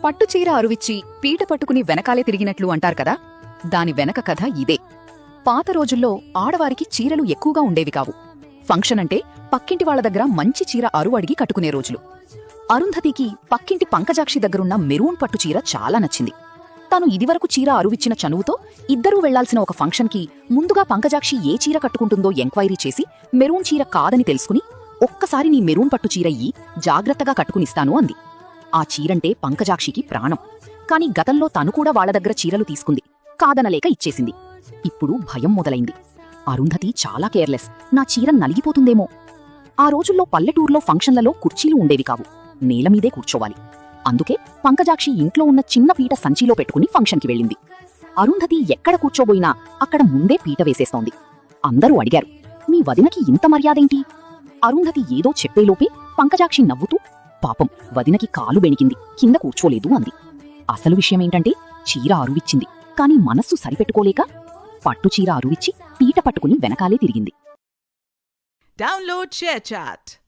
పట్టుచీర అరువిచ్చి పీట పట్టుకుని వెనకాలే తిరిగినట్లు అంటారు కదా, దాని వెనక కథ ఇదే. పాత రోజుల్లో ఆడవారికి చీరలు ఎక్కువగా ఉండేవి కావు. ఫంక్షన్ అంటే పక్కింటి వాళ్ల దగ్గర మంచి చీర అరువు అడిగి కట్టుకునే రోజులు. అరుంధతికి పక్కింటి పంకజాక్షి దగ్గరున్న మెరూన్ పట్టు చీర చాలా నచ్చింది. తాను ఇదివరకు చీర అరువిచ్చిన చనువుతో ఇద్దరూ వెళ్లాల్సిన ఒక ఫంక్షన్కి ముందుగా పంకజాక్షి ఏ చీర కట్టుకుంటుందో ఎంక్వైరీ చేసి మెరూన్ చీర కాదని తెలుసుకుని, ఒక్కసారి నీ మెరూన్ పట్టు చీర ఇయ్యి, జాగ్రత్తగా కట్టుకునిస్తాను అంది. ఆ చీరంటే పంకజాక్షికి ప్రాణం. కాని గతంలో తను కూడా వాళ్ల దగ్గర చీరలు తీసుకుంది, కాదనలేక ఇచ్చేసింది. ఇప్పుడు భయం మొదలైంది. అరుంధతి చాలా కేర్లెస్, నా చీర నలిగిపోతుందేమో. ఆ రోజుల్లో పల్లెటూర్లో ఫంక్షన్లలో కుర్చీలు ఉండేవి కావు, నేలమీదే కూర్చోవాలి. అందుకే పంకజాక్షి ఇంట్లో ఉన్న చిన్న పీట సంచిలో పెట్టుకుని ఫంక్షన్కి వెళ్ళింది. అరుంధతి ఎక్కడ కూర్చోబోయినా అక్కడ ముందే పీట వేసేస్తోంది. అందరూ అడిగారు, మీ వదినకి ఇంత మర్యాదేంటి? అరుంధతి ఏదో చెప్పేలోపే పంకజాక్షి నవ్వుతూ, పాపం వదినకి కాలు బెణికింది, కింద కూర్చోలేదు అంది. అసలు విషయమేంటంటే చీర అరువిచ్చింది, కాని మనస్సు సరిపెట్టుకోలేక పట్టుచీర అరువిచ్చి పీట పట్టుకుని వెనకాలే తిరిగింది. Download ShareChat.